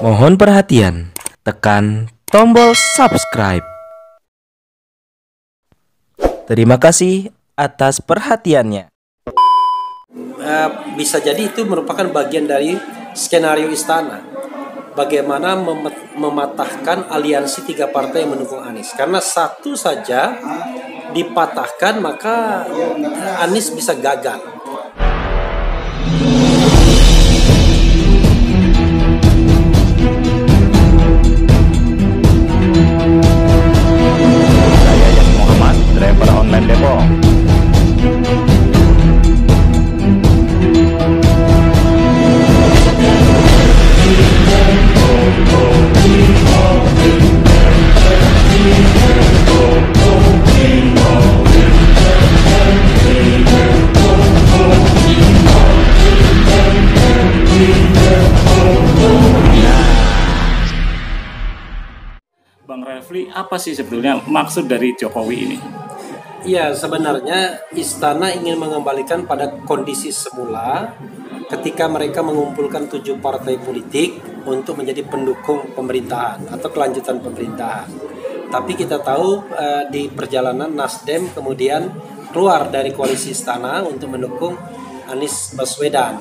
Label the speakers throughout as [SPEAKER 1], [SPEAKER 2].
[SPEAKER 1] Mohon perhatian, tekan tombol subscribe. Terima kasih atas perhatiannya.
[SPEAKER 2] Bisa jadi itu merupakan bagian dari skenario istana. Bagaimana mematahkan aliansi tiga partai yang mendukung Anies. Karena satu saja dipatahkan maka Anies bisa gagal.
[SPEAKER 3] Saya Yasin Muhammad, driver online Depok.
[SPEAKER 4] Bang Refli, apa sih sebetulnya maksud dari Jokowi ini?
[SPEAKER 2] Ya, sebenarnya istana ingin mengembalikan pada kondisi semula ketika mereka mengumpulkan 7 partai politik untuk menjadi pendukung pemerintahan atau kelanjutan pemerintahan. Tapi kita tahu di perjalanan Nasdem kemudian keluar dari koalisi istana untuk mendukung Anies Baswedan,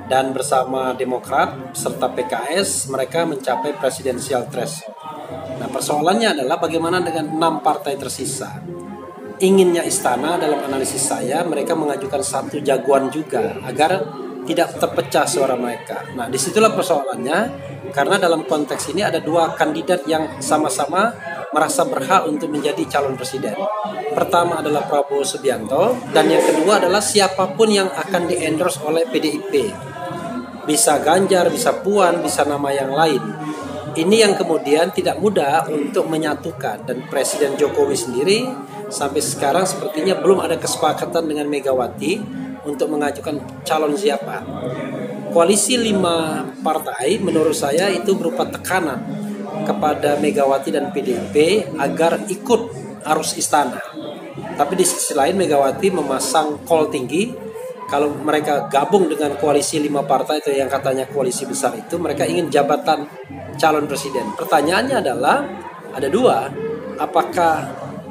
[SPEAKER 2] dan bersama Demokrat serta PKS mereka mencapai presidensial threshold. Nah, persoalannya adalah bagaimana dengan 6 partai tersisa. Inginnya istana dalam analisis saya mereka mengajukan satu jagoan juga agar tidak terpecah suara mereka. Nah, disitulah persoalannya, karena dalam konteks ini ada 2 kandidat yang sama-sama merasa berhak untuk menjadi calon presiden. Pertama adalah Prabowo Subianto, dan yang kedua adalah siapapun yang akan di-endorse oleh PDIP. Bisa Ganjar, bisa Puan, bisa nama yang lain. Ini yang kemudian tidak mudah untuk menyatukan, dan Presiden Jokowi sendiri sampai sekarang sepertinya belum ada kesepakatan dengan Megawati untuk mengajukan calon siapa. Koalisi 5 partai menurut saya itu berupa tekanan kepada Megawati dan PDIP agar ikut arus istana. Tapi di sisi lain Megawati memasang call tinggi, kalau mereka gabung dengan koalisi 5 partai atau yang katanya koalisi besar itu, mereka ingin jabatan calon presiden. Pertanyaannya adalah ada 2, apakah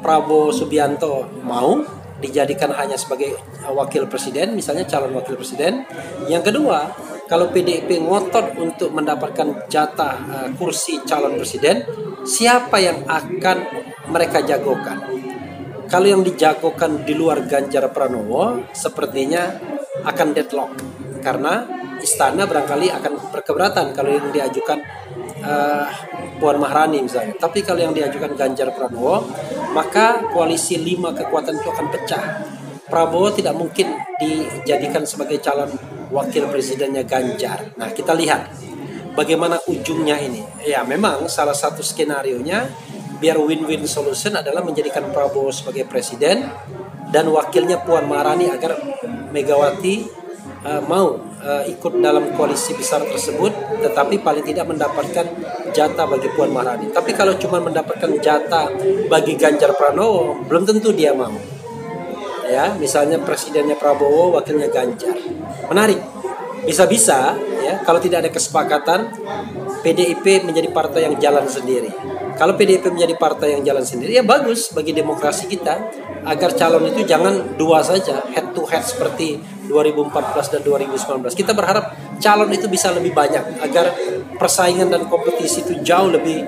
[SPEAKER 2] Prabowo Subianto mau dijadikan hanya sebagai wakil presiden, misalnya calon wakil presiden. Yang kedua, kalau PDIP ngotot untuk mendapatkan jatah kursi calon presiden, siapa yang akan mereka jagokan? Kalau yang dijagokan di luar Ganjar Pranowo, sepertinya akan deadlock, karena istana barangkali akan berkeberatan kalau yang diajukan Puan Maharani misalnya. Tapi kalau yang diajukan Ganjar Pranowo, maka koalisi 5 kekuatan itu akan pecah. Prabowo tidak mungkin dijadikan sebagai calon wakil presidennya Ganjar. Nah, kita lihat bagaimana ujungnya ini. Ya, memang salah satu skenarionya biar win-win solution adalah menjadikan Prabowo sebagai presiden dan wakilnya Puan Maharani agar Megawati mau ikut dalam koalisi besar tersebut, tetapi paling tidak mendapatkan jatah bagi Puan Maharani. Tapi kalau cuma mendapatkan jatah bagi Ganjar Pranowo, belum tentu dia mau. Ya, misalnya presidennya Prabowo, wakilnya Ganjar. Menarik. Bisa-bisa ya, kalau tidak ada kesepakatan, PDIP menjadi partai yang jalan sendiri. Kalau PDIP menjadi partai yang jalan sendiri, ya bagus bagi demokrasi kita, agar calon itu jangan 2 saja, head to head seperti 2014 dan 2019. Kita berharap calon itu bisa lebih banyak agar persaingan dan kompetisi itu jauh lebih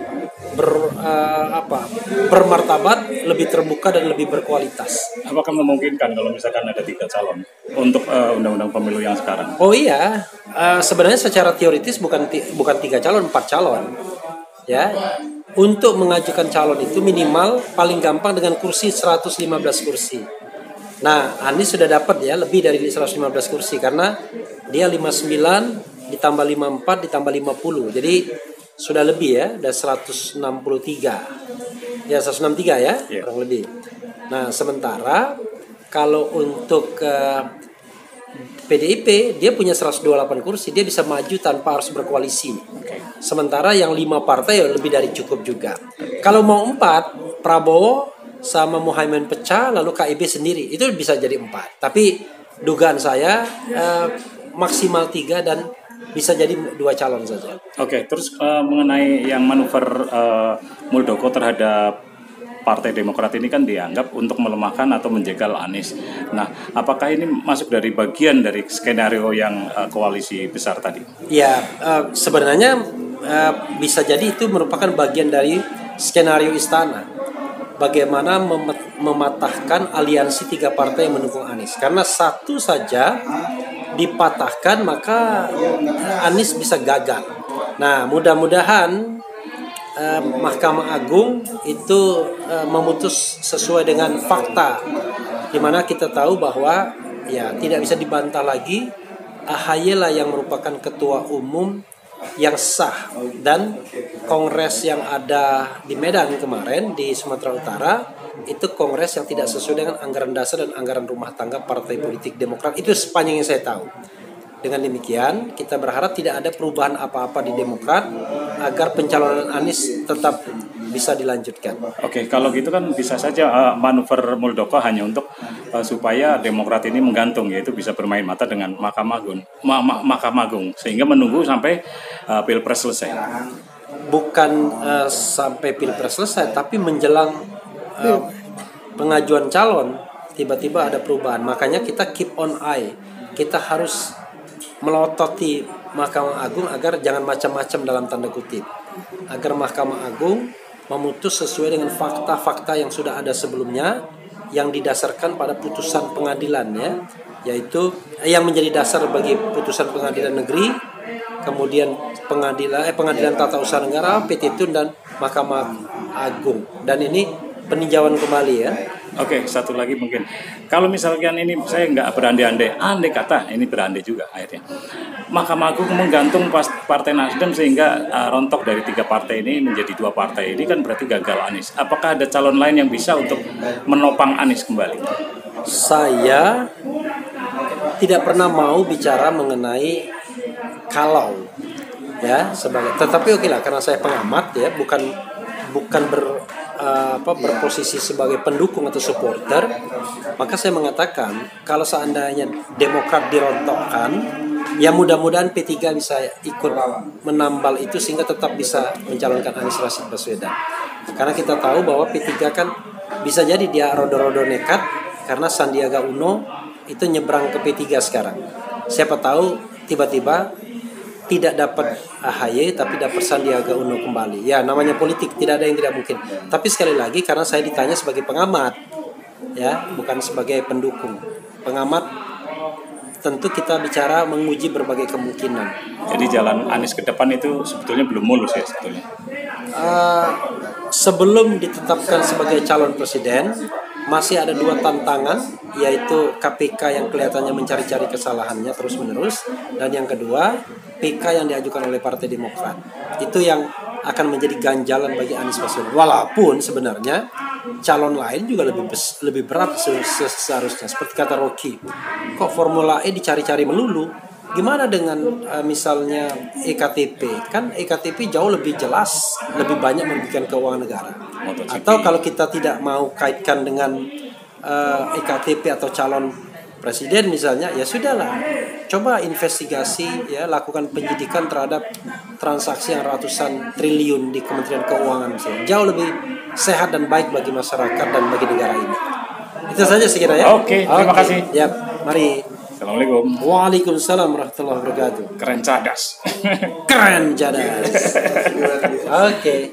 [SPEAKER 2] bermartabat, lebih terbuka dan lebih berkualitas.
[SPEAKER 4] Apakah memungkinkan kalau misalkan ada 3 calon untuk undang-undang pemilu yang sekarang?
[SPEAKER 2] Oh iya, sebenarnya secara teoritis bukan 3 calon, 4 calon. Ya, untuk mengajukan calon itu minimal paling gampang dengan kursi 115 kursi. Nah, Anies sudah dapat ya lebih dari 115 kursi karena dia 59 ditambah 54 ditambah 50. Jadi sudah lebih ya, ada 163. Ya, 163 ya, kurang lebih. Nah, sementara kalau untuk PDIP dia punya 128 kursi, dia bisa maju tanpa harus berkoalisi. Sementara yang 5 partai ya lebih dari cukup juga. Kalau mau 4, Prabowo sama Muhaimin pecah, lalu KIB sendiri, itu bisa jadi 4. Tapi dugaan saya maksimal 3 dan bisa jadi dua calon saja.
[SPEAKER 4] Oke, terus mengenai yang manuver Muldoko terhadap Partai Demokrat ini kan dianggap untuk melemahkan atau menjegal Anies. Nah, apakah ini masuk dari bagian dari skenario yang koalisi besar tadi?
[SPEAKER 2] Ya, sebenarnya bisa jadi itu merupakan bagian dari skenario istana. Bagaimana mematahkan aliansi tiga partai yang mendukung Anies. Karena satu saja dipatahkan maka Anies bisa gagal. Nah, mudah-mudahan Mahkamah Agung itu memutus sesuai dengan fakta, di mana kita tahu bahwa ya tidak bisa dibantah lagi AHY lah yang merupakan ketua umum yang sah, dan kongres yang ada di Medan kemarin di Sumatera Utara itu kongres yang tidak sesuai dengan anggaran dasar dan anggaran rumah tangga Partai Politik Demokrat, itu sepanjang yang saya tahu. Dengan demikian, kita berharap tidak ada perubahan apa-apa di Demokrat agar pencalonan Anies tetap bisa dilanjutkan.
[SPEAKER 4] Oke, kalau gitu kan bisa saja manuver Muldoko hanya untuk supaya Demokrat ini menggantung, yaitu bisa bermain mata dengan Mahkamah Agung, sehingga menunggu sampai Pilpres selesai.
[SPEAKER 2] Bukan sampai Pilpres selesai, tapi menjelang pengajuan calon tiba-tiba ada perubahan. Makanya kita keep on eye. Kita harus melototi Mahkamah Agung agar jangan macam-macam dalam tanda kutip, agar Mahkamah Agung memutus sesuai dengan fakta-fakta yang sudah ada sebelumnya yang didasarkan pada putusan pengadilan, ya, yaitu yang menjadi dasar bagi putusan pengadilan negeri, kemudian pengadilan tata usaha negara, Petitun, dan Mahkamah Agung. Dan ini peninjauan kembali, ya.
[SPEAKER 4] Oke, satu lagi mungkin. Kalau misalkan ini saya nggak berandai-andai, andai kata ini berandai juga akhirnya. Mahkamah Agung menggantung Partai Nasdem sehingga rontok dari 3 partai ini menjadi 2 partai ini, kan berarti gagal Anies. Apakah ada calon lain yang bisa untuk menopang Anies kembali?
[SPEAKER 2] Saya tidak pernah mau bicara mengenai kalau, ya, sebagai, tetapi oke lah, karena saya pengamat, ya, bukan berposisi sebagai pendukung atau supporter, maka saya mengatakan kalau seandainya Demokrat dirontokkan, ya mudah-mudahan P3 bisa ikut menambal itu sehingga tetap bisa mencalonkan Anies Rashid Baswedan. Karena kita tahu bahwa P3 kan bisa jadi dia rodo-rodo nekat karena Sandiaga Uno itu nyebrang ke P3 sekarang. Siapa tahu tiba-tiba tidak dapat AHY tapi dapat Sandiaga Uno kembali. Ya, namanya politik, tidak ada yang tidak mungkin. Tapi sekali lagi, karena saya ditanya sebagai pengamat, ya, bukan sebagai pendukung. Pengamat tentu kita bicara menguji berbagai kemungkinan.
[SPEAKER 4] Jadi jalan Anies ke depan itu sebetulnya belum mulus, ya, sebetulnya.
[SPEAKER 2] Sebelum ditetapkan sebagai calon presiden, masih ada 2 tantangan, yaitu KPK yang kelihatannya mencari-cari kesalahannya terus-menerus, dan yang kedua PK yang diajukan oleh Partai Demokrat. Itu yang akan menjadi ganjalan bagi Anies Baswedan. Walaupun sebenarnya calon lain juga lebih berat seharusnya. Seperti kata Rocky, kok Formula E dicari-cari melulu? Gimana dengan misalnya EKTP? Kan EKTP jauh lebih jelas, lebih banyak merugikan keuangan negara. Atau kalau kita tidak mau kaitkan dengan EKTP atau calon presiden misalnya, ya sudahlah, coba investigasi, ya, lakukan penyidikan terhadap transaksi yang ratusan triliun di Kementerian Keuangan misalnya. Jauh lebih sehat dan baik bagi masyarakat dan bagi negara ini. Itu saja sekiranya.
[SPEAKER 4] Oke, terima kasih.
[SPEAKER 2] Ya, mari.
[SPEAKER 4] Assalamualaikum.
[SPEAKER 2] Waalaikumsalam warahmatullahi wabarakatuh.
[SPEAKER 4] Keren cadas.
[SPEAKER 2] Keren cadas. Oke.